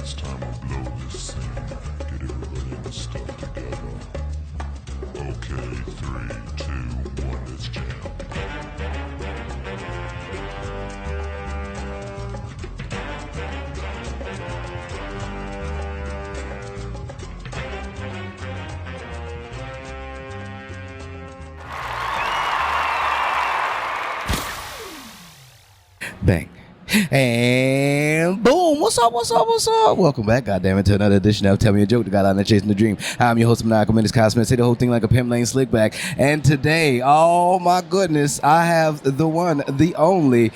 It's time to blow this scene. Get everybody in the stuff together. Okay, 3, 2, 1, let's jam. Bang. And boom. What's up? Welcome back, goddammit, to another edition of Tell Me a Joke, the guy out there chasing the dream. I'm your host, Maniacal, Menace, say the whole thing like a pimp lane slick back. And today, oh my goodness, I have the one, the only,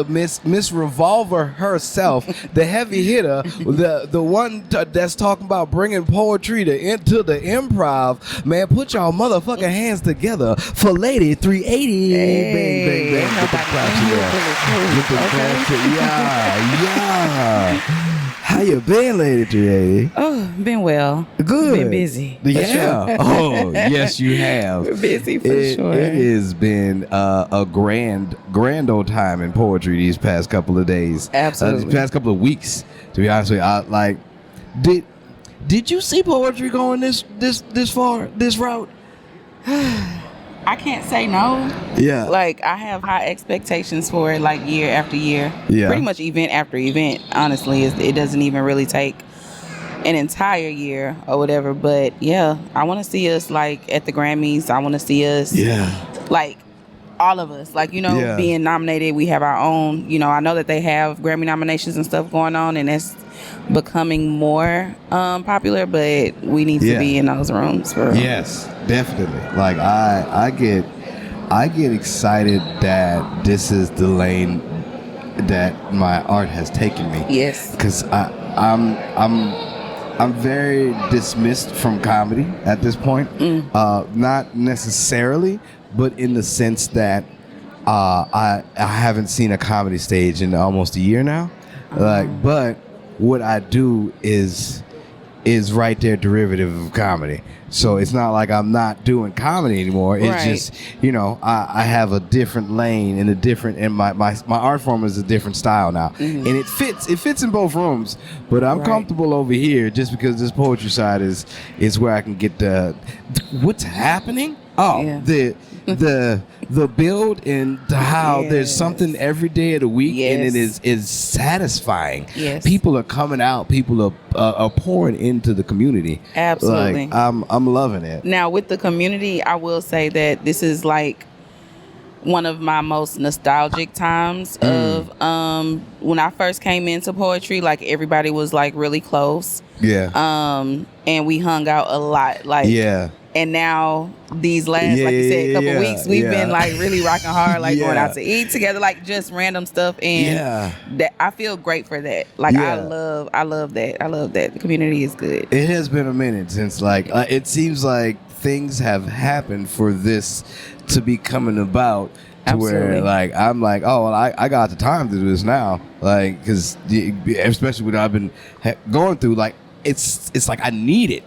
Miss Revolver herself, the heavy hitter, the one that's talking about bringing poetry into the improv. Man, put y'all motherfucking hands together for Lady 380. Hey, bang, bang. Get the claps together. Get the claps together. Yeah. How you been, Lady 380? Oh, been well. Good. Been busy. Yeah. Sure. Oh, yes, you have. We're busy for sure. It has been a grand old time in poetry these past couple of days. Absolutely. These past couple of weeks, to be honest with you. Did you see poetry going this far, this route? I can't say no. Yeah. Like, I have high expectations for it, like, year after year. Yeah. Pretty much event after event, honestly. It doesn't even really take an entire year or whatever. But, yeah, I want to see us, like, at the Grammys. I want to see us, like, all of us, like, being nominated. We have our own, I know that they have Grammy nominations and stuff going on, and that's becoming more popular, but we need to be in those rooms for Yes, definitely. Like I get excited that this is the lane that my art has taken me. Yes. Because I'm very dismissed from comedy at this point. Not necessarily, but in the sense that I haven't seen a comedy stage in almost a year now. But what I do is right there derivative of comedy. So it's not like I'm not doing comedy anymore. It's just, I have a different lane and my art form is a different style now. And it fits in both rooms, but I'm comfortable over here just because this poetry side is where I can get what's happening. The build and how there's something every day of the week, and it is satisfying. Yes. People are coming out. People are pouring into the community. Absolutely. Like, I'm loving it. Now, with the community, I will say that this is like one of my most nostalgic times of when I first came into poetry. Like, everybody was like really close. Yeah. And we hung out a lot. Like, and now these last, like you said, couple weeks, we've been like really rocking hard, like going out to eat together, like just random stuff. And that I feel great for that. Like I love that. I love that. The community is good. It has been a minute since it seems like things have happened for this to be coming about. To where I'm like, oh, well, I got the time to do this now. Like, because especially when I've been going through, like, it's like I need it,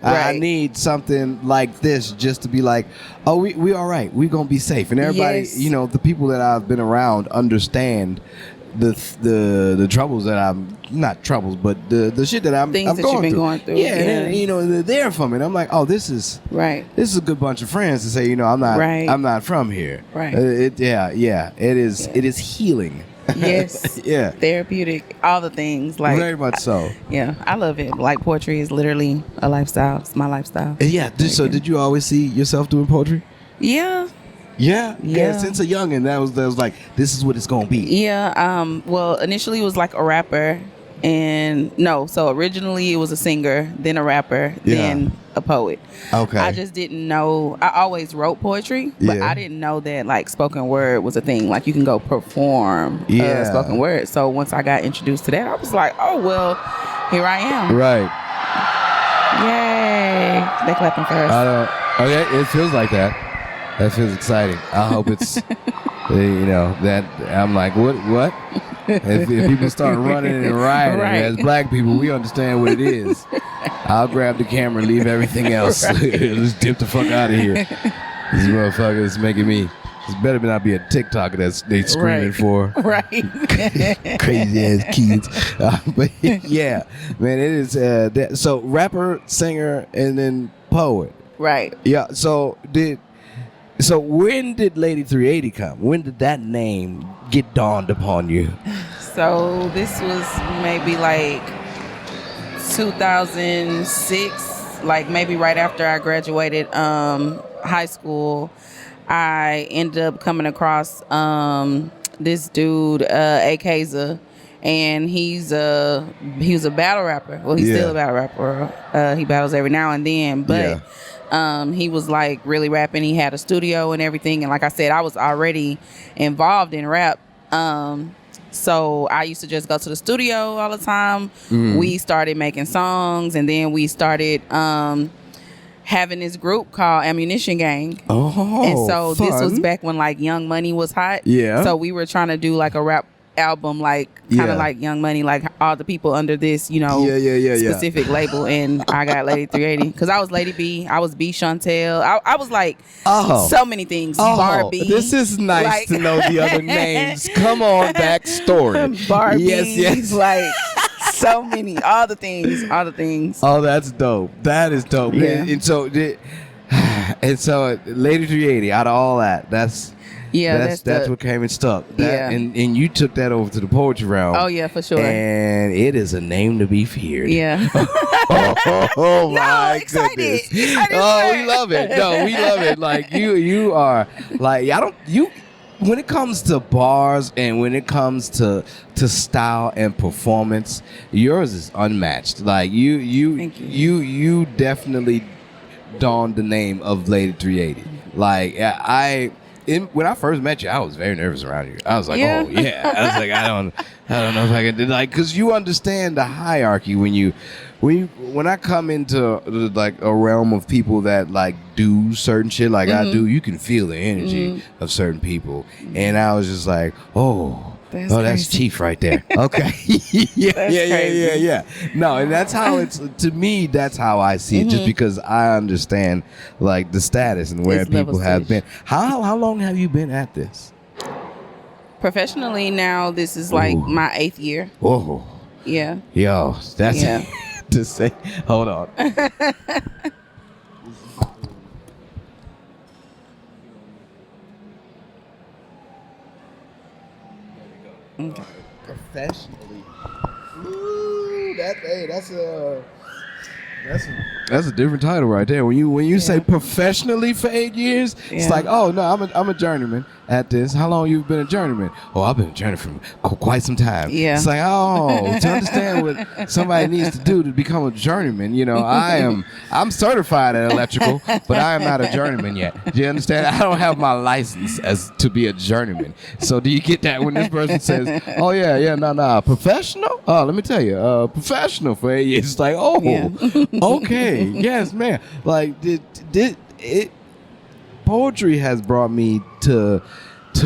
I need something like this just to be like, oh, we all right, we gonna be safe, and everybody, the people that I've been around understand the troubles that I'm not troubles, but the shit that I'm things that going you've been through. going through, and they're there for me. And I'm like, oh, this is a good bunch of friends to say, I'm not from here, it is healing. Yes. Therapeutic, all the things, like very much so. I love it. Like, poetry is literally a lifestyle. It's my lifestyle. So did you always see yourself doing poetry? Yeah. Since a youngin', that was like, this is what it's gonna be. Well, initially it was like a rapper, and so originally it was a singer, then a rapper, then a poet. Okay. I just didn't know. I always wrote poetry, but I didn't know that like spoken word was a thing. Like, you can go perform spoken word. So once I got introduced to that, I was like, oh well, here I am. Right. Yay! They clapping for us. Okay, it feels like that. That feels exciting. I hope it's, that I'm like, what? If people start running and rioting, as black people, we understand what it is. I'll grab the camera and leave everything else. Let's dip the fuck out of here. These motherfuckers making me This better not be a TikTok that's they screaming for. Right. Crazy ass kids. But yeah, man, it is. So rapper, singer, and then poet. Right. Yeah. So when did Lady 380 come? When did that name get dawned upon you? So this was maybe like 2006, like maybe right after I graduated high school. I ended up coming across this dude, AKza, and he was a battle rapper. Well, he's still a battle rapper. He battles every now and then, but he was like really rapping. He had a studio and everything, and like I said, I was already involved in rap. So I used to just go to the studio all the time. We started making songs, and then we started having this group called Ammunition Gang. And so fun. this was back when like Young Money was hot. Yeah. So we were trying to do like a rap album, like kind of like Young Money, like all the people under this, specific label. And I got Lady 380 because I was Lady B. I was B Chantel. I was like so many things. Barbie. This is nice to know the other names. Come on, backstory. Barbie. Yes. Like so many, all the things. Oh, that's dope. That is dope. Yeah. And so Lady 380, out of all that, that's what came and stuck. And you took that over to the poetry realm. Oh yeah, for sure. And it is a name to be feared. Yeah. Oh my excited. goodness. Oh, we love it. No, we love it. Like you are like when it comes to bars and when it comes to style and performance, yours is unmatched. Like you definitely donned the name of Lady 380. Like when I first met you, I was very nervous around you. I was like, oh yeah. I was like, I don't know if I can do, like, because you understand the hierarchy when I come into like a realm of people that like do certain shit like I do. You can feel the energy of certain people, and I was just like, that's Chief right there. Okay. Yeah. No, and that's how to me, that's how I see it, just because I understand like the status and where people have been. How long have you been at this? Professionally now, this is like my 8th year. Oh. Yeah. Yo, that's to say. Hold on. Okay. Professionally. Ooh, that's a different title right there. When you say professionally for 8 years, it's like, oh no, I'm a journeyman at this. How long you been a journeyman? Oh, I've been a journeyman for quite some time. Yeah. It's like, oh, to understand what somebody needs to do to become a journeyman, I'm certified at electrical, but I am not a journeyman yet. Do you understand? I don't have my license as to be a journeyman. So do you get that when this person says, oh yeah, no, professional? Oh, let me tell you, professional for 8 years. It's like, okay, yes, man. Like, poetry has brought me to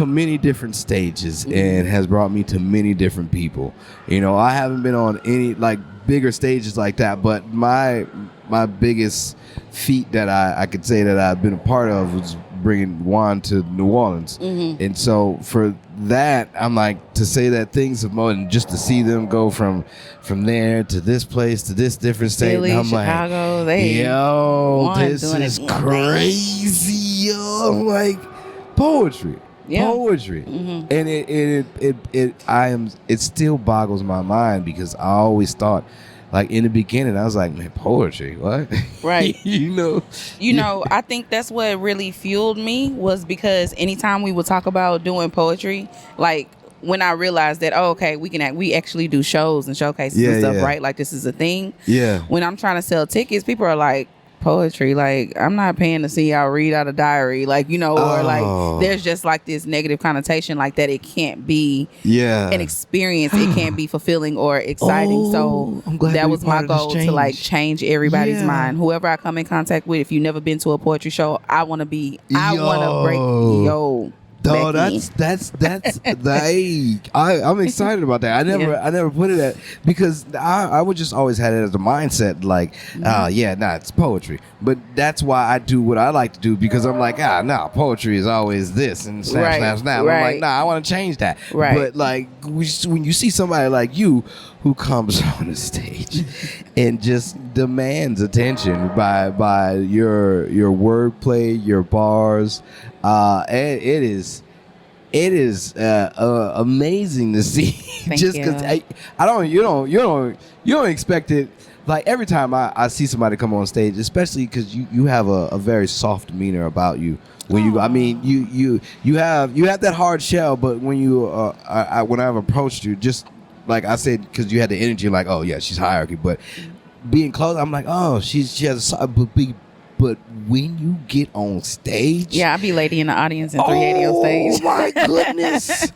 many different stages and has brought me to many different people. I haven't been on any like bigger stages like that, but my biggest feat that I could say that I've been a part of was bringing Juan to New Orleans. And so for that, I'm like, to say that things have more than just to see them go from there to this place to this different state. Philly, and I'm Chicago, like, this is crazy. Yo, I'm like, poetry. Poetry. And it still boggles my mind, because I always thought, like, in the beginning, I was like, man, poetry, what? Right. I think that's what really fueled me, was because anytime we would talk about doing poetry, like when I realized that, we actually do shows and showcases and stuff, right? Like, this is a thing. Yeah. When I'm trying to sell tickets, people are like, poetry, like, I'm not paying to see y'all read out a diary, like, or like there's just like this negative connotation, like that it can't be an experience, it can't be fulfilling or exciting. So I'm glad that was my goal, to like change everybody's mind. Whoever I come in contact with, if you've never been to a poetry show, I want to break No, Becky. that's I'm excited about that. I never put it at, because I would just always had it as a mindset like, it's poetry. But that's why I do what I like to do, because I'm like, poetry is always this and snap. I'm like, I want to change that. Right. But like when you see somebody like you who comes on the stage and just demands attention by your wordplay, your bars, and it is amazing to see. Thank just you. because you don't expect it. Like every time I see somebody come on stage, especially because you have a very soft demeanor about you. When you, I mean, you have that hard shell, but when you when I've approached you, just like I said, because you had the energy, like, oh yeah, she's hierarchy, but being close, I'm like, oh, she has a but when you get on stage, Yeah, I be lady in the audience and 380 on stage. Oh my goodness!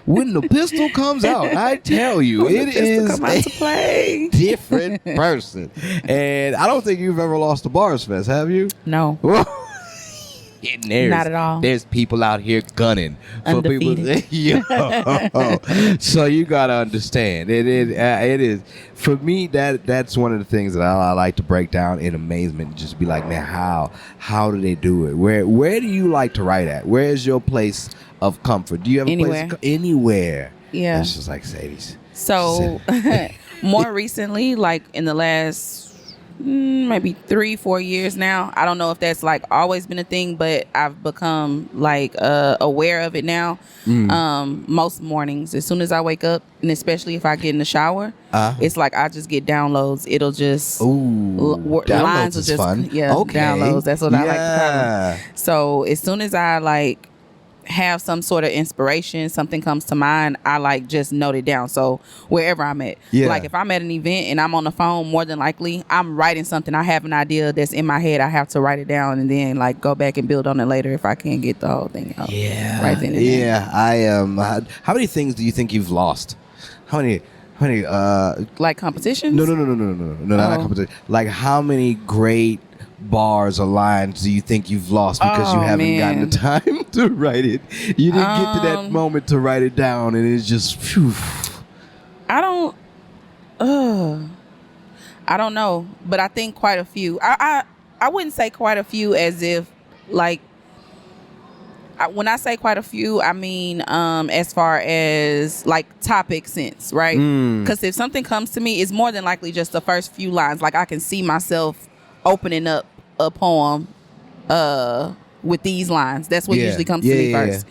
When the pistol comes out, I tell you, it is come out to play. different person. And I don't think you've ever lost a Bars Fest, have you? No. Not at all. There's people out here gunning for Undefeated. people. So you gotta understand, it is for me that's one of the things that I like to break down in amazement. Just be like, man, how do they do it? Where do you like to write at? Where is your place of comfort? Do you have a Anywhere. place anywhere? Yeah. It's just like Sadie's. So more recently, like in the last maybe 3-4 years now, I don't know if that's like always been a thing, but I've become like aware of it now. Most mornings, as soon as I wake up, and especially if I get in the shower, it's like I just get downloads. It'll just downloads lines will is just fun. okay. Downloads, that's what I like to call them. So as soon as I like have some sort of inspiration, something comes to mind, I like just note it down. So wherever I'm at, like if I'm at an event and I'm on the phone, more than likely I'm writing something. I have an idea that's in my head. I have to write it down and then like go back and build on it later if I can't get the whole thing out. Right then and there. I am. How many things do you think you've lost? How many? Like competitions? No, not competition. Like how many great bars or lines do you think you've lost because you haven't gotten the time to write it? You didn't get to that moment to write it down, and it's just phew. I don't know, but I think quite a few. I wouldn't say quite a few as if like when I say quite a few, I mean as far as like topic sense, right? Because if something comes to me, it's more than likely just the first few lines. Like I can see myself opening up a poem with these lines. That's what usually comes to me first.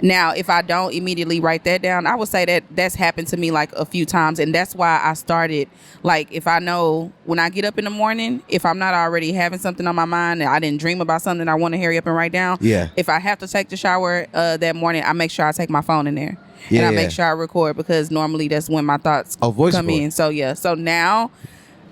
Now, if I don't immediately write that down, I would say that that's happened to me like a few times. And that's why I started, like, if I know when I get up in the morning, if I'm not already having something on my mind and I didn't dream about something I want to hurry up and write down, if I have to take the shower that morning, I make sure I take my phone in there. And I make sure I record, because normally that's when my thoughts come in. So, so now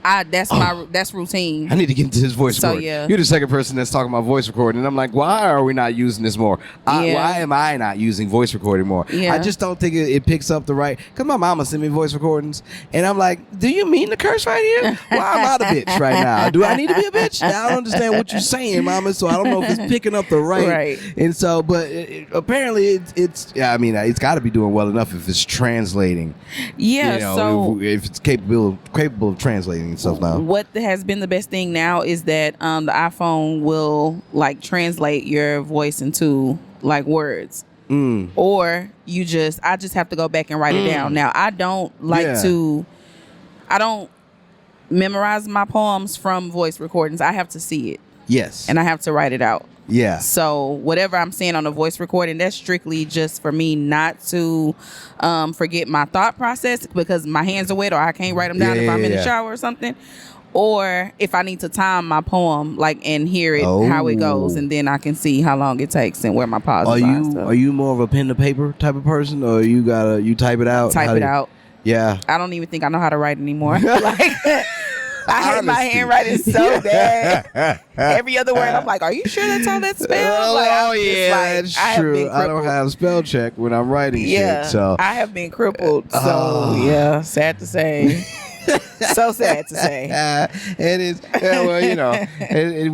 that's routine. I need to get into this voice recording. You're the second person that's talking about voice recording, and I'm like, why are we not using this more? Why am I not using voice recording more? I just don't think it picks up the right. Because my mama sent me voice recordings, and I'm like, do you mean to curse right here? Why am I the bitch right now? Do I need to be a bitch? I don't understand what you're saying, mama. So I don't know if it's picking up the right. And so, but apparently it's got to be doing well enough if it's translating. So if it's capable of translating stuff now. What has been the best thing now is that the iPhone will like translate your voice into like words. Or I just have to go back and write it down. Now I don't I don't memorize my poems from voice recordings. I have to see it. Yes. And I have to write it out. Yeah. So whatever I'm saying on a voice recording, that's strictly just for me not to forget my thought process, because my hands are wet or I can't write them down if I'm in the shower or something. Or if I need to time my poem, like, and hear it how it goes, and then I can see how long it takes and where my pauses are. Are you more of a pen to paper type of person, or you type it out? Type it out. Yeah. I don't even think I know how to write anymore. Like, I hate my handwriting so bad. Every other word, I'm like, are you sure that's how that's spelled? That's true. I don't have spell check when I'm writing shit. So I have been crippled. So sad to say. So sad to say. It is. Yeah, well,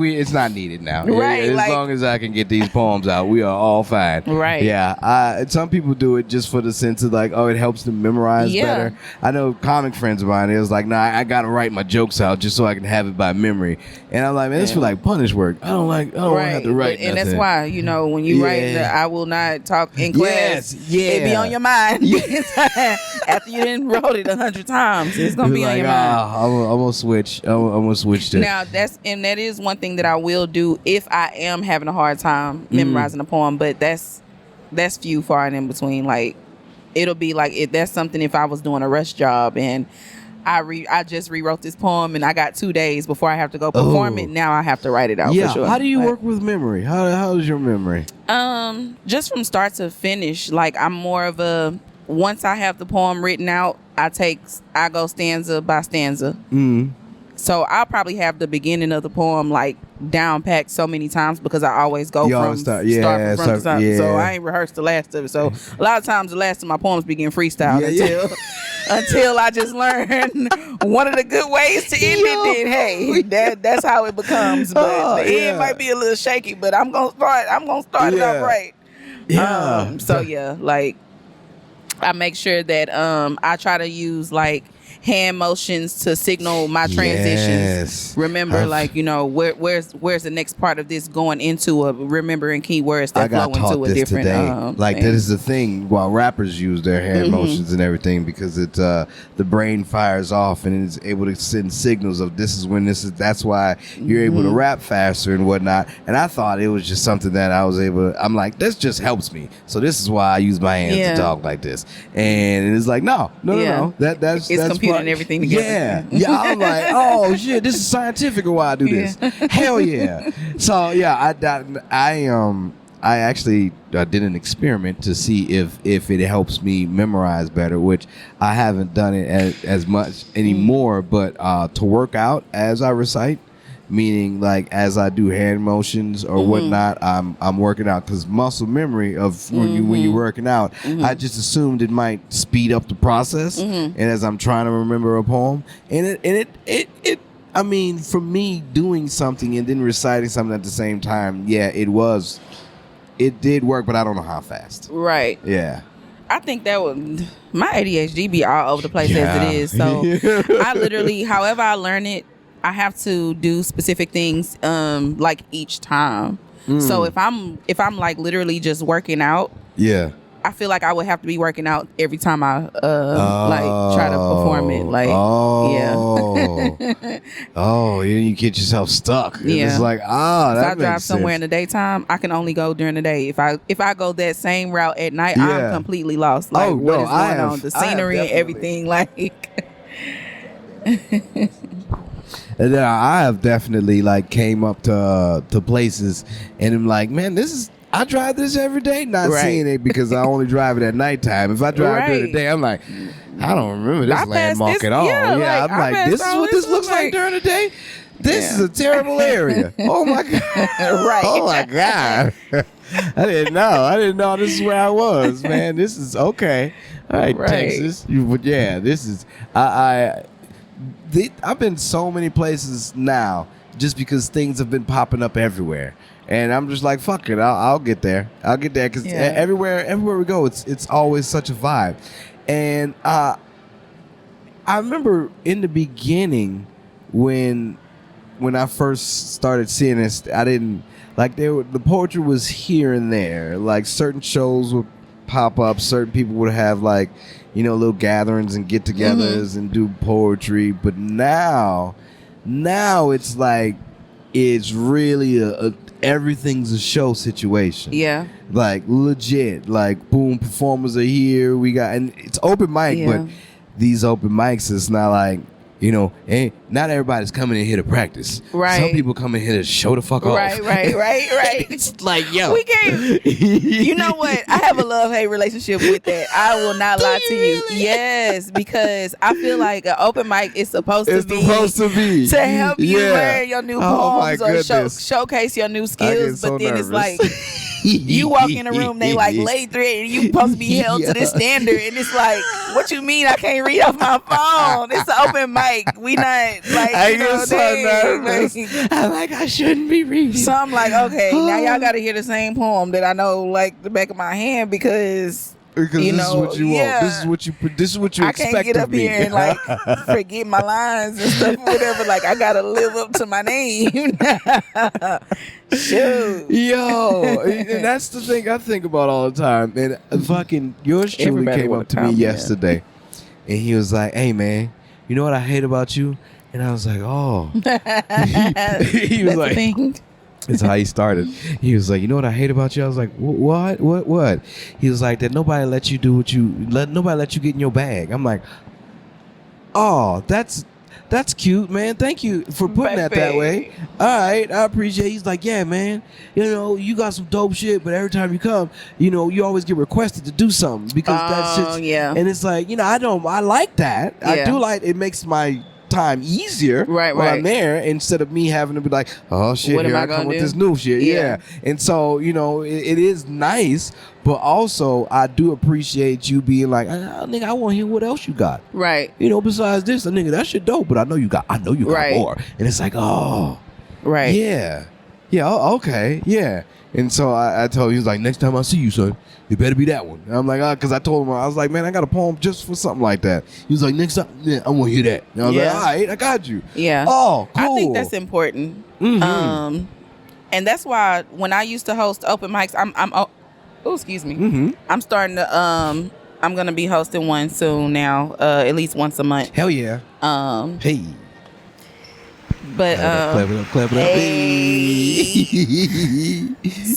it's not needed now. Right. As long as I can get these poems out, we are all fine. Right. Yeah. Some people do it just for the sense of like, oh, it helps them memorize better. I know comic friends of mine. It was like, nah, I gotta write my jokes out just so I can have it by memory. And I'm like, man, this feel like punish work. I don't want to have to write. And nothing. that's why when you write, I will not talk in class. It be on your mind. After you didn't wrote it 100 times, it's gonna be on your mind. I'm gonna switch. I'm gonna switch to now. That is one thing that I will do if I am having a hard time memorizing a poem, but that's few far and in between. Like it'll be like that's something if I was doing a rush job and I just rewrote this poem and I got 2 days before I have to go perform it. Now I have to write it out. Yeah. For sure. How do you work with memory? How's your memory? Just from start to finish. Like I'm more of a once I have the poem written out, I go stanza by stanza. So I'll probably have the beginning of the poem like down packed so many times because I always go start from front to top. So I ain't rehearsed the last of it. So a lot of times the last of my poems begin freestyle until I just learn one of the good ways to end it. Then that's how it becomes. But the end might be a little shaky, but I'm gonna start it off right. Like I make sure that I try to use like hand motions to signal my transitions. Remember, where's the next part of this going into remembering keywords that flow into a different. That is the thing. While rappers use their hand motions and everything because it's the brain fires off and it's able to send signals of this is when this is. That's why you're able to rap faster and whatnot. And I thought it was just something that I was able. I'm like, this just helps me. So this is why I use my hands to talk like this. And it's like, no. That's computer. And everything together. Yeah. I'm like, oh shit, this is scientific. Or why I do this? Hell yeah. So I actually did an experiment to see if it helps me memorize better, which I haven't done it as much anymore. But to work out as I recite. Meaning, like as I do hand motions or whatnot, I'm working out because muscle memory of when you're working out, I just assumed it might speed up the process. And as I'm trying to remember a poem, and it I mean, for me doing something and then reciting something at the same time, it did work, but I don't know how fast. Right. Yeah. I think that my ADHD be all over the place as it is. So I literally, however I learn it. I have to do specific things like each time. So if I'm like literally just working out, I feel like I would have to be working out every time I like try to perform it. Like you get yourself stuck. Yeah. It's like if I drive makes somewhere sense. in the daytime, I can only go during the day. If I go that same route at night, I'm completely lost. Like what is going on? The scenery and everything like And then I have definitely like came up to places and I'm like, man, I drive this every day, not seeing it because I only drive it at nighttime. If I drive during the day, I'm like, I don't remember this landmark at all. Yeah, I'm like, this is what this looks like during the day. This is a terrible area. Oh my god! Oh my god! I didn't know this is where I was, man. This is okay. All right, Texas. But yeah, this is I've been so many places now just because things have been popping up everywhere. And I'm just like, fuck it, I'll get there. I'll get there because everywhere we go, it's always such a vibe. And I remember in the beginning when I first started seeing this, I didn't like the poetry was here and there. Like certain shows would pop up, certain people would have like, little gatherings and get-togethers and do poetry. But now it's like it's really everything's a show situation. Yeah, like legit. Like boom, performers are here. We got and it's open mic, but these open mics, it's not like. Not everybody's coming in here to practice. Right. Some people come in here to show the fuck off. Right. It's like, yo. We can't. You know what? I have a love-hate relationship with that. I will not lie to you. Yes, because I feel like an open mic is supposed to be to help you learn your new poems or showcase your new skills. But then nervous. It's like You walk in a room, they like lay thread, and you supposed to be held to this standard, and it's like, what you mean I can't read off my phone? It's an open mic. We not like, I you know, get so nervous. I'm like, I shouldn't be reading. So I'm like, okay, now y'all got to hear the same poem that I know like the back of my hand because you this know, is what you want. This is what you I expect can't get of up me. here and like forget my lines and stuff, whatever. Like I gotta live up to my name. Shoot. Yo, and that's the thing I think about all the time. And fucking yours truly Everybody came wanna up to me comment. yesterday, and he was like, "Hey man, you know what I hate about you?" And I was like, "Oh." He was That's the like, thing. That's how he started. He was like, "You know what I hate about you?" I was like, "What?" He was like, "That nobody let you do nobody let you get in your bag." I'm like, "Oh, that's cute, man. Thank you for putting that way. All right, I appreciate it." He's like, "Yeah, man. You know, you got some dope shit, but every time you come, you know, you always get requested to do something because that's just yeah." And it's like, you know, I like that. I Yeah. do like it. Makes my time easier Right. when I'm there instead of me having to be like, oh shit, What am here I I come gonna with do? this new shit. Yeah. And so, you know, it is nice, but also I do appreciate you being like, nigga, I want to hear what else you got. Right. You know, besides this, nigga, that shit dope, but I know you got Right. more. And it's like, oh, Right. yeah. Yeah, okay, yeah. And so I told him, he was like, next time I see you, son, it better be that one. And I'm like, because I told him, I was like, man, I got a poem just for something like that. He was like, next time, yeah, I want to hear that. And I was like, all right, I got you. Yeah. Oh, cool. I think that's important. Mm-hmm. And that's why when I used to host open mics, excuse me. Mm-hmm. I'm starting to I'm gonna be hosting one soon now, at least once a month. Hell yeah. Hey. But Clap it up.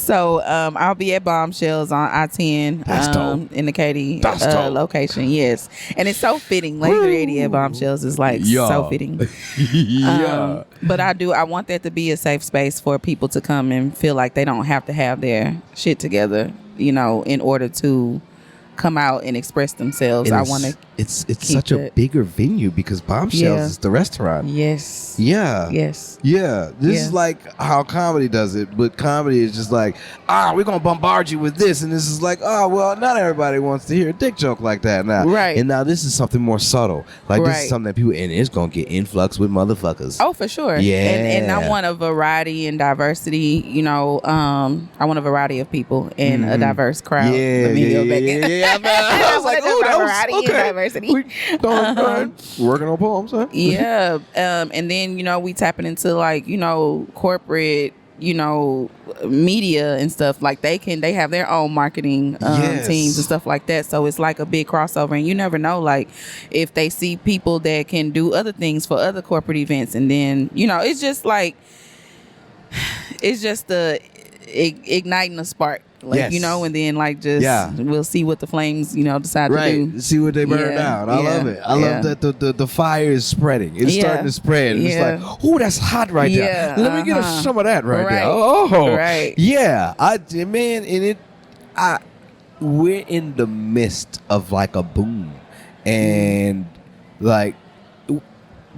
so I'll be at Bombshells on I-10 That's dope. in the Katy That's dope. location. Yes, and it's so fitting. Lady 380 at Bombshells is like so fitting. Yeah. But I want that to be a safe space for people to come and feel like they don't have to have their shit together, you know, in order to come out and express themselves. And I want to. It's such a bigger venue because Bombshells is the restaurant. Yes. Yeah. Yes. Yeah. This is like how comedy does it, but comedy is just like, we're gonna bombard you with this, and this is like, well, not everybody wants to hear a dick joke like that now. Right. And now this is something more subtle. Like this is something that people, and it's gonna get influx with motherfuckers. Oh, for sure. Yeah. And I want a variety and diversity. You know, I want a variety of people and a diverse crowd. Yeah. Let me go back. Yeah. I was like, oh, that was variety and okay. diversity. Working on poems, huh? Yeah. And then, you know, we tapping into like, you know, corporate, you know, media and stuff. Like they have their own marketing teams and stuff like that. So it's like a big crossover, and you never know, like if they see people that can do other things for other corporate events, and then, you know, it's just like, it's just igniting a spark. Like, you know, and then like just we'll see what the flames, you know, decide to do. See what they burn down. I love it. I love that the fire is spreading. It's starting to spread. And it's like, oh, that's hot right there. Let me get some of that right there. Oh, right. Yeah. We're in the midst of like a boom, and like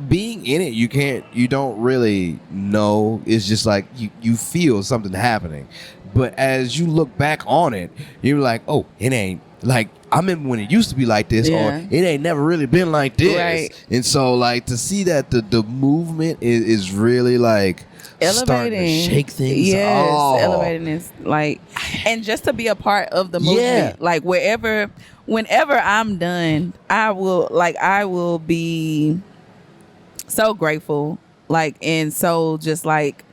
being in it, you don't really know. It's just like you feel something happening. But as you look back on it, you're like, oh, it ain't like, I remember when it used to be like this, or it ain't never really been like this. Right. And so like to see that the movement is really like starting to shake things. Yes, elevating is like, and just to be a part of the movement, like whenever I'm done, I will be so grateful, like, and so just like,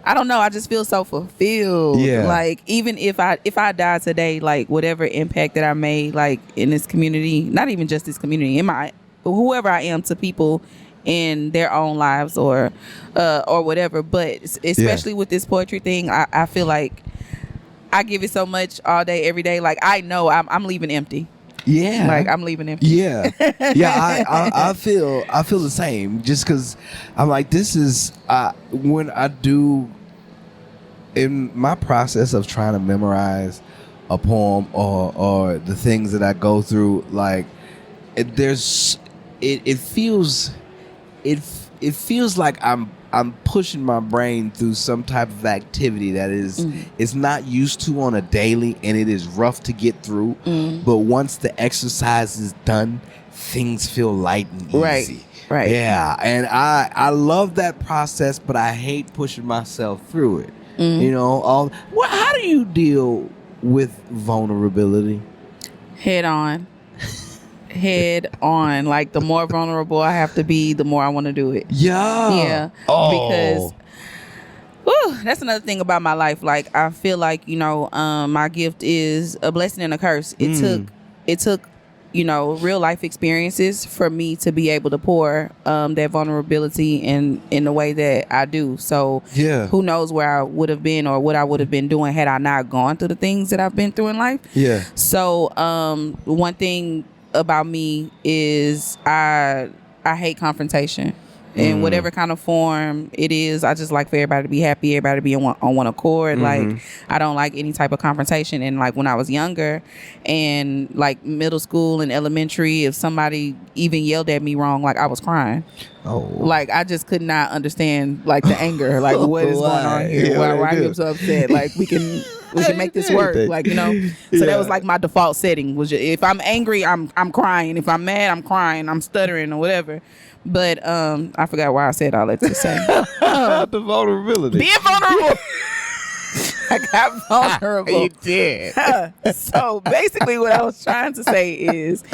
I don't know, I just feel so fulfilled. Yeah. Like even if I die today, like whatever impact that I made, like in this community, not even just this community, in my whoever I am to people in their own lives or whatever. But especially with this poetry thing, I feel like I give it so much all day, every day. Like I know I'm leaving empty. Yeah, like I'm leaving empty. Yeah, yeah. I feel the same. Just because I'm like, this is when I do in my process of trying to memorize a poem or the things that I go through. Like it feels like I'm I'm pushing my brain through some type of activity that is not used to on a daily, and it is rough to get through. But once the exercise is done, things feel light and easy. Right. Yeah, and I love that process, but I hate pushing myself through it. You know, how do you deal with vulnerability? Head on. Like, the more vulnerable I have to be, the more I want to do it. Yeah. Because that's another thing about my life. Like, I feel like, my gift is a blessing and a curse. It took real life experiences for me to be able to pour that vulnerability in the way that I do. So who knows where I would have been or what I would have been doing had I not gone through the things that I've been through in life. Yeah. So one thing about me is I hate confrontation. In whatever kind of form it is, I just like for everybody to be happy, everybody to be on one accord. Like, I don't like any type of confrontation. And like when I was younger and like middle school and elementary, if somebody even yelled at me wrong, like I was crying. Like, I just could not understand like the anger. Like, what is going on here? Why are you so upset? Like, we can make this work. Like, So that was like my default setting. Was if I'm angry, I'm crying. If I'm mad, I'm crying. I'm stuttering or whatever. But I forgot why I said all that to say. The vulnerability. Being vulnerable. I got vulnerable. You did. So basically what I was trying to say is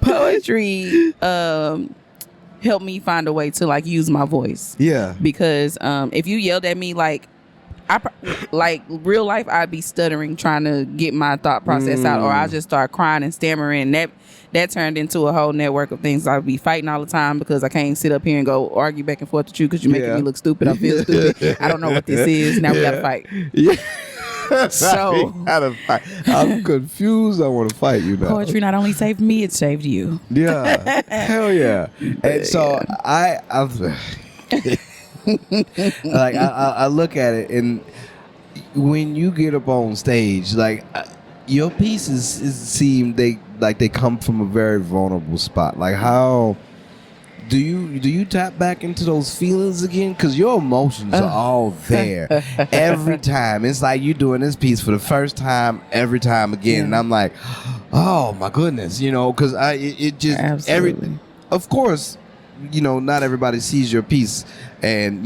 poetry helped me find a way to like use my voice. Yeah. Because if you yelled at me like real life, I'd be stuttering trying to get my thought process out, or I just start crying and stammering. That turned into a whole network of things. I'd be fighting all the time because I can't sit up here and go argue back and forth with you because you're making me look stupid. I feel stupid. I don't know what this is. Now we gotta fight. So I'm confused. I want to fight you now. Poetry not only saved me, it saved you. Yeah. Hell yeah. And so I look at it, and when you get up on stage, like your pieces seem they come from a very vulnerable spot. Like, how do you tap back into those feelings again? Because your emotions are all there every time. It's like you doing this piece for the first time every time again, and I'm like, oh my goodness, because it just absolutely. Of course, not everybody sees your piece, and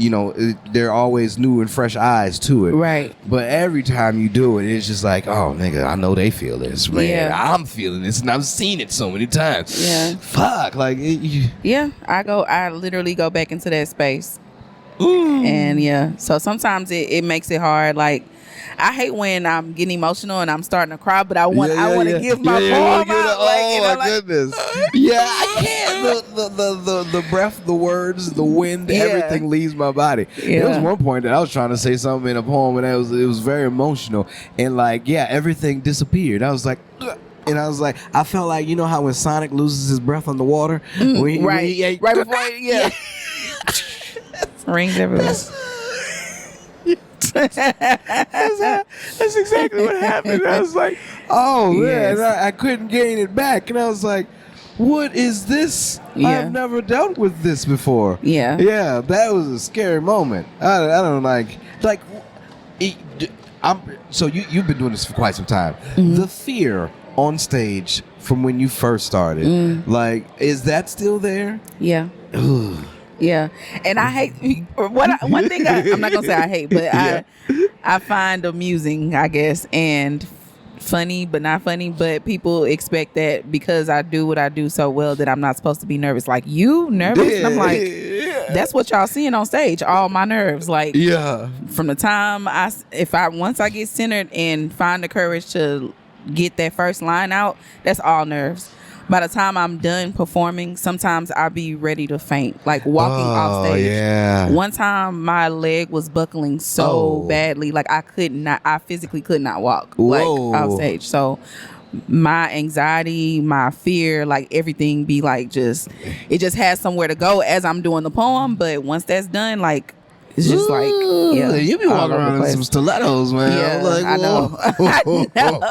there are always new and fresh eyes to it. Right. But every time you do it, it's just like, oh nigga, I know they feel this, man. Yeah. I'm feeling this, and I've seen it so many times. Yeah. Fuck, like. I literally go back into that space. And so sometimes it makes it hard. Like, I hate when I'm getting emotional and I'm starting to cry, but I want to give my poem out. Oh my goodness! I can't. The breath, the words, the wind, everything leaves my body. There was one point that I was trying to say something in a poem, and it was very emotional, and everything disappeared. I was like. And I was like, I felt like, how when Sonic loses his breath on the water? Right before, rings everywhere. That's exactly what happened. I was like, oh man, I couldn't gain it back, and I was like, what is this? I've never dealt with this before. Yeah, that was a scary moment. I don't like so you've been doing this for quite some time. The fear on stage from when you first started, like, is that still there? Yeah. Yeah, and I hate one thing. I'm not gonna say I hate, but I find amusing, I guess, and funny, but not funny. But people expect that because I do what I do so well that I'm not supposed to be nervous. Like, you nervous? And I'm like, that's what y'all seeing on stage. All my nerves, like, from the time once I get centered and find the courage to get that first line out, that's all nerves. By the time I'm done performing, sometimes I'll be ready to faint, like walking off stage. Yeah. One time my leg was buckling so badly, like I physically could not walk like off stage. So my anxiety, my fear, like everything be like it just has somewhere to go as I'm doing the poem. But once that's done, like It's just like, yeah, you be all walking over the around in place. some stilettos, man. Yeah, I'm like, I know.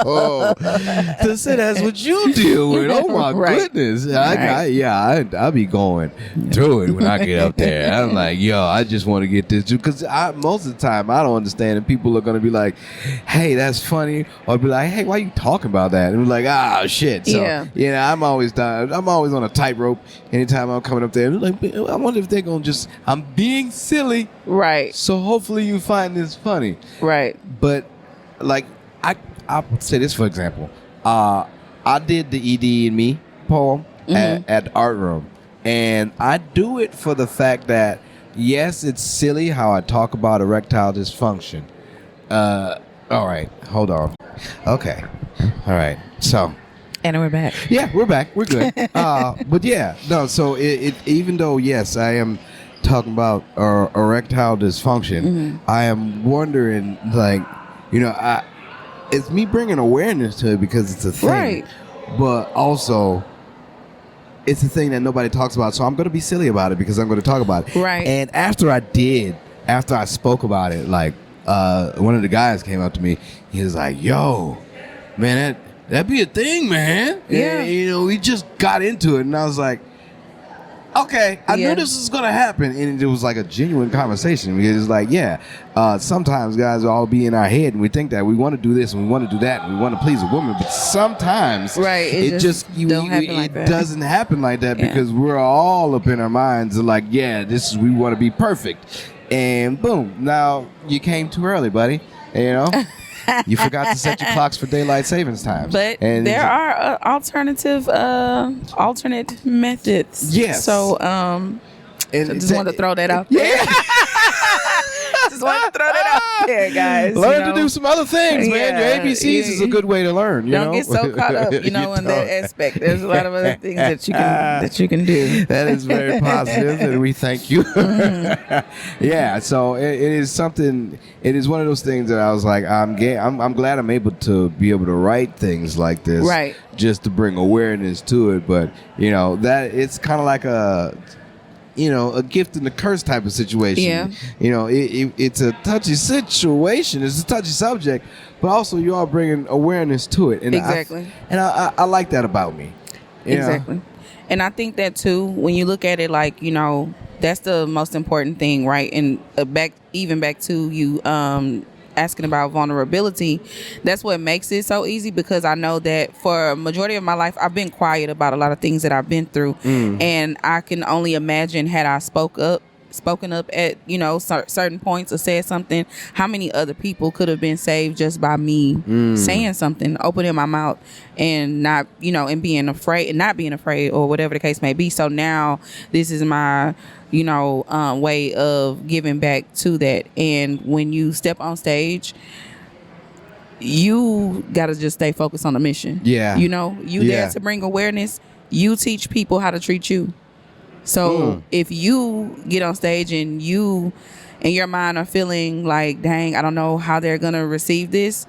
whoa. To say that's what you deal with. Oh my Right. goodness. Right. I be going through it when I get up there. I'm like, yo, I just want to get this because most of the time I don't understand, and people are gonna be like, hey, that's funny, or be like, hey, why you talking about that? And be like, ah, shit. So Yeah. I'm always on a tightrope anytime I'm coming up there. Like, I wonder if they're gonna I'm being silly. Right. So hopefully you find this funny. Right. But like I'll say this for example. I did the ED and Me poem at Art Room. And I do it for the fact that yes, it's silly how I talk about erectile dysfunction. All right, hold on. Okay. All right. So And we're back. yeah, we're back. We're good. But yeah, no. So it even though yes, I am talking about erectile dysfunction, I am wondering, like, it's me bringing awareness to it because it's a thing, Right. but also it's a thing that nobody talks about. So I'm going to be silly about it because I'm going to talk about it. Right. And after I spoke about it, like one of the guys came up to me. He was like, "Yo, man, that'd be a thing, man." Yeah. And, we just got into it, and I was like, okay, I knew this was going to happen. And it was like a genuine conversation. Because it's like, sometimes guys will all be in our head and we think that we want to do this and we want to do that and we want to please a woman. But sometimes it doesn't happen like that because we're all up in our minds and like, we want to be perfect. And boom, now you came too early, buddy. You forgot to set your clocks for daylight savings time. But there are alternate methods. Yes. So, I just wanted to throw that out there. Yeah. Just wanted to throw that out there, guys. Learn to do some other things, man. Your ABCs is a good way to learn. Don't get so caught up, in that aspect. There's a lot of other things that you can do. That is very positive, and we thank you. Yeah, so it is something. It is one of those things that I was like, I'm glad I'm able to be able to write things like this, right? Just to bring awareness to it. But that it's kind of like a gift and a curse type of situation. Yeah. It's a touchy situation. It's a touchy subject, but also you are bringing awareness to it. And exactly. I like that about me. Exactly. And I think that too, when you look at it, like, that's the most important thing, right? And back to you asking about vulnerability, that's what makes it so easy, because I know that for a majority of my life I've been quiet about a lot of things that I've been through, and I can only imagine had I spoken up at certain points or said something, how many other people could have been saved just by me saying something, opening my mouth, and not and being afraid and not being afraid, or whatever the case may be. So now this is my way of giving back to that. And when you step on stage, you gotta just stay focused on the mission. There to bring awareness. You teach people how to treat you. So if you get on stage and you and your mind are feeling like, dang, I don't know how they're gonna receive this,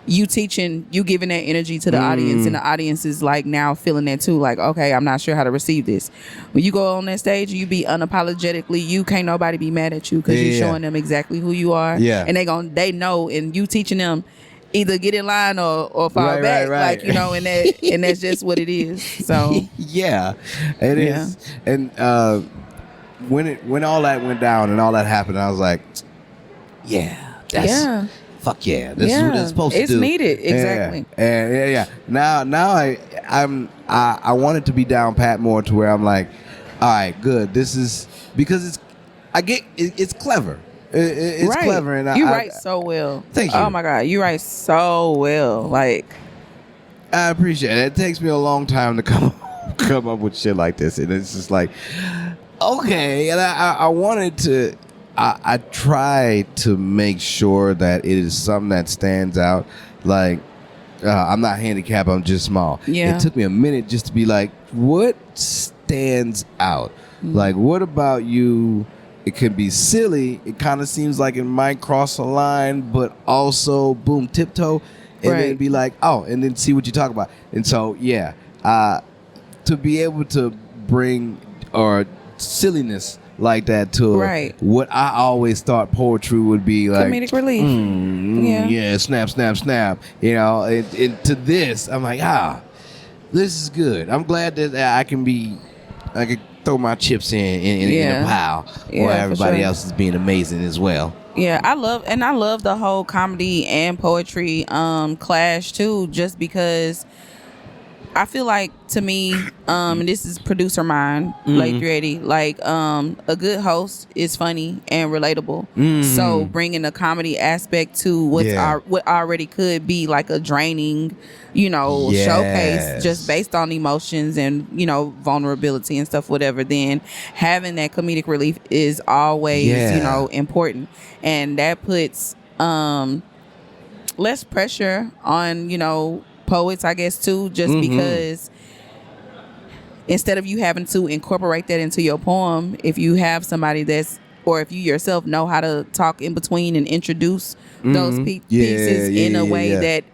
you giving that energy to the audience, and the audience is like now feeling that too, like, okay, I'm not sure how to receive this. When you go on that stage, you be unapologetically, you can't nobody be mad at you, because you're showing them exactly who you are, and they know, and you teaching them either get in line or fall back, right. like, and that's just what it is. So it is. And when all that went down and all that happened, I was like, fuck yeah, this is what it's supposed to do. It's needed, exactly. And now I want it to be down pat more to where I'm like, all right, good. This is because it's clever. It's right. clever, and you write so well. Thank you. Oh my God, you write so well. Like, I appreciate it. It takes me a long time to come up with shit like this, and it's just like, okay. And I wanted to. I try to make sure that it is something that stands out. Like, I'm not handicapped, I'm just small. Yeah. It took me a minute just to be like, what stands out? Like, what about you? It could be silly. It kind of seems like it might cross a line, but also, boom, tiptoe. And then be like, oh, and then see what you talk about. And so, to be able to bring silliness like that to Right. what I always thought poetry would be like. Comedic relief. Yeah, snap, snap, snap. You know, to this, I'm like, this is good. I'm glad that I can throw my chips in the pile while everybody else is being amazing as well. Yeah, I love the whole comedy and poetry clash too, just because I feel like, to me, and this is producer mind, Lake 380, like a good host is funny and relatable. So bringing a comedy aspect to what already could be like a draining, showcase just based on emotions and vulnerability and stuff, whatever. Then having that comedic relief is always important, and that puts less pressure on poets, I guess, too, just because instead of you having to incorporate that into your poem, if you have somebody or if you yourself know how to talk in between and introduce those pieces in a way that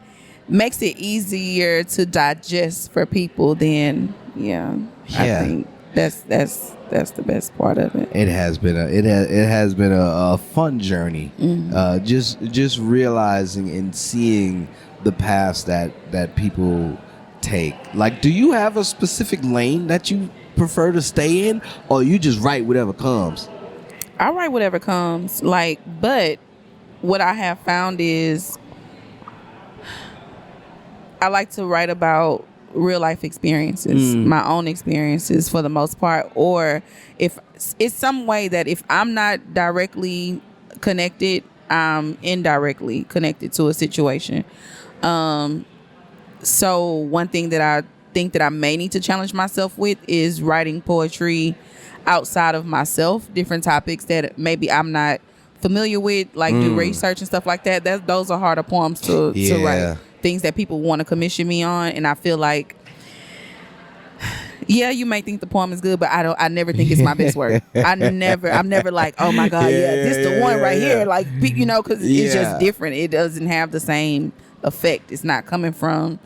makes it easier to digest for people, then I think that's the best part of it. It has been a fun journey. Just realizing and seeing the paths that people take. Like, do you have a specific lane that you prefer to stay in, or you just write whatever comes? I write whatever comes. But what I have found is I like to write about real life experiences, my own experiences for the most part, or if it's some way that if I'm not directly connected, I'm indirectly connected to a situation. So one thing that I think that I may need to challenge myself with is writing poetry outside of myself, different topics that maybe I'm not familiar with, like do research and stuff like that. Those are harder poems to write. Things that people want to commission me on, and I feel like, you may think the poem is good, but I never think it's my best work. I'm never like, oh my God, this the one right here, like, because it's just different. It doesn't have the same effect. It's not coming from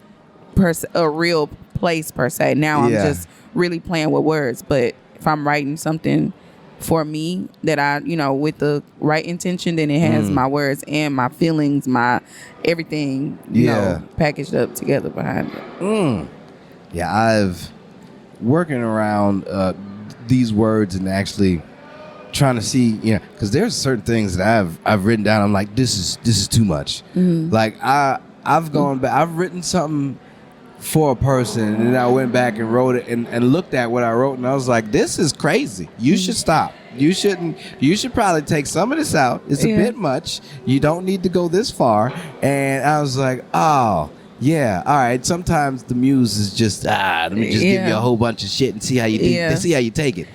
a real place per se. Now I'm just really playing with words, but if I'm writing something for me that I, with the right intention, then it has my words and my feelings, my everything, packaged up together behind it. Yeah, I've working around these words and actually trying to see, because there's certain things that I've written down. I'm like, this is too much. Like I've gone back. I've written something for a person, and then I went back and wrote it and looked at what I wrote, and I was like, this is crazy. You should stop. You shouldn't. You should probably take some of this out. It's a bit much. You don't need to go this far. And I was like, oh. Yeah, all right. Sometimes the muse is just let me just give you a whole bunch of shit and see how you see how you take it.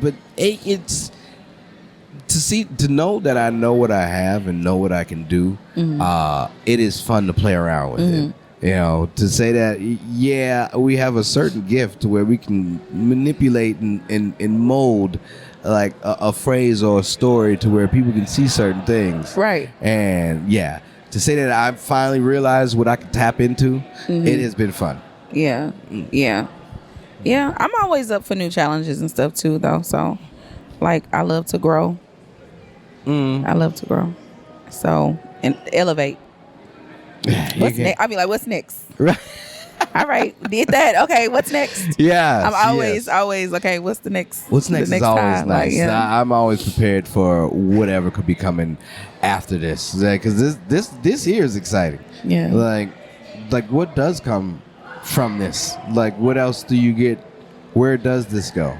But it's to know that I know what I have and know what I can do. It is fun to play around with it. To say that we have a certain gift to where we can manipulate and mold like a phrase or a story to where people can see certain things. Right. And to say that I finally realized what I could tap into, it has been fun. Yeah. I'm always up for new challenges and stuff too, though. So, like, I love to grow. I love to grow. So, and elevate. What's next? I mean, like, what's next? Right. All right, did that. Okay, what's next? Yeah. I'm always okay. What's the next? What's next is always time? Nice. Like, I'm always prepared for whatever could be coming after this, because this here is exciting. Yeah. Like what does come from this? Like, what else do you get? Where does this go?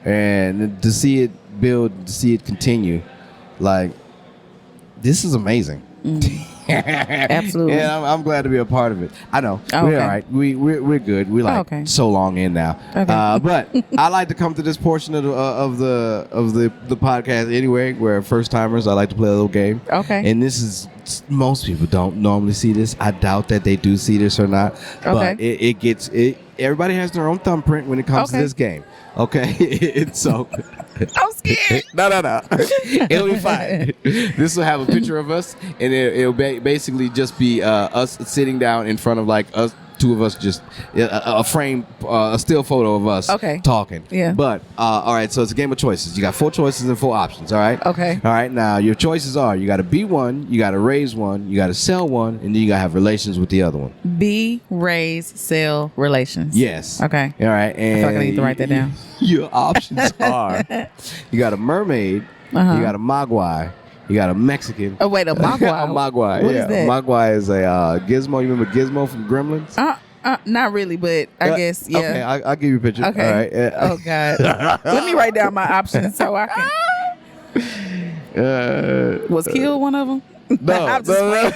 And to see it build, to see it continue, like, this is amazing. Absolutely. Yeah, I'm glad to be a part of it. I know. We're all right. We're good. We're so long in now. Okay. But I like to come to this portion of the podcast anyway, where first timers, I like to play a little game. Okay. And this is, most people don't normally see this. I doubt that they do see this or not. Okay. But it gets everybody has their own thumbprint when it comes to this game. Okay. So I'm scared. No. It'll be fine. This will have a picture of us, and it'll basically just be us sitting down in front of like us two of us just a frame, a still photo of us talking. Yeah. But all right, so it's a game of choices. You got 4 choices and 4 options. All right. Okay. All right. Now your choices are: you got to be one, you got to raise one, you got to sell one, and then you got to have relations with the other one. Be, raise, sell, relations. Yes. Okay. All right. And I feel like I need to write that down. Your options are: you got a mermaid, you got a mogwai. You got a Mexican. Oh, wait, a mogwai? A mogwai, What yeah. is that? A mogwai is a gizmo. You remember Gizmo from Gremlins? Not really, but I guess, yeah. Okay, I'll give you a picture. Okay. All right. Oh, God. Let me write down my options so I can. Was Kill one of them? No. I'm just playing.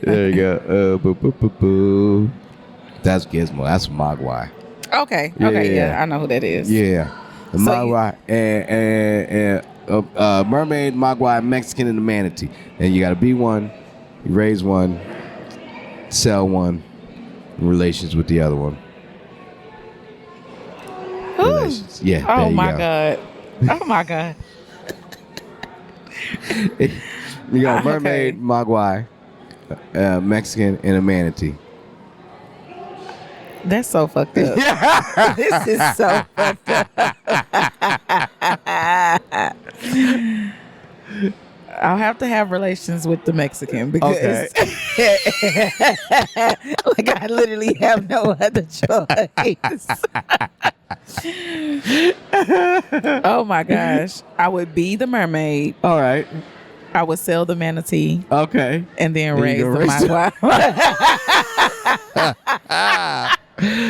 There you go. Boo, boo, boo, boo. That's Gizmo. That's Mogwai. Okay. Yeah. I know who that is. Yeah. The So Mogwai and mermaid, Mogwai, Mexican, and the manatee. And you got to be one, you raise one, sell one, relations with the other one. Relations. Yeah. Oh, there you my go. God. Oh, my God. You got mermaid, Mogwai, Mexican, and a manatee. That's so fucked up. This is so fucked up. I'll have to have relations with the Mexican because like I literally have no other choice. Oh my gosh. I would be the mermaid. All right. I would sell the manatee. Okay. And then raise you the go raise mogwai.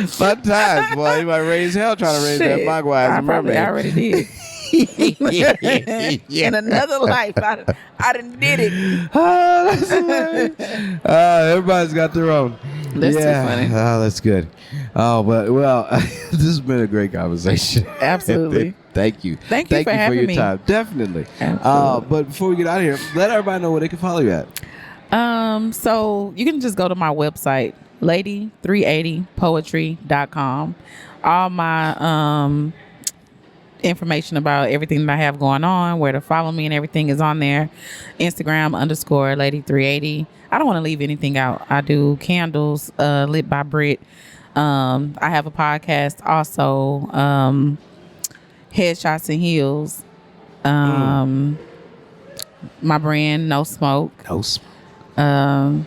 Fun times, boy. You might raise hell trying to raise that Mogwai as a mermaid. I already did. In another life, I done did it. Oh, that's hilarious. Everybody's got their own. That's too funny. Oh, that's good. Oh, but well, this has been a great conversation. Absolutely. Thank you. Thank you for having your me. time. Definitely. Absolutely. But before we get out of here, let everybody know where they can follow you at. So you can just go to my website, lady380poetry.com. All my information about everything that I have going on, where to follow me and everything is on there. Instagram _lady380. I don't want to leave anything out. I do candles, lit by Brit. I have a podcast also, Headshots and Heels. My brand, No Smoke. No Smoke.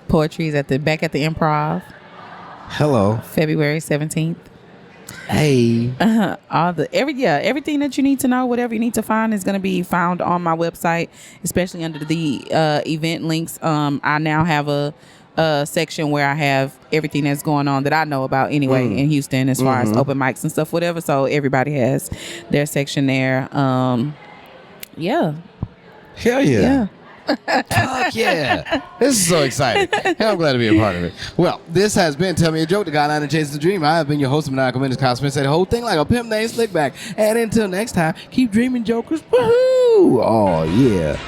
Poetry is back at the Improv. Hello. February 17th. Hey. Everything that you need to know, whatever you need to find is going to be found on my website, especially under the event links. I now have a section where I have everything that's going on that I know about anyway in Houston, as far as open mics and stuff, whatever. So everybody has their section there. Yeah. Hell yeah. Fuck yeah. This is so exciting. And I'm glad to be a part of it. Well, this has been Tell Me a Joke, the guy that chases the dream. I have been your host, Maniacal Menace. Kyle Smith said the whole thing like a pimp named Slickback. And until next time, keep dreaming, jokers. Woohoo! Oh, yeah.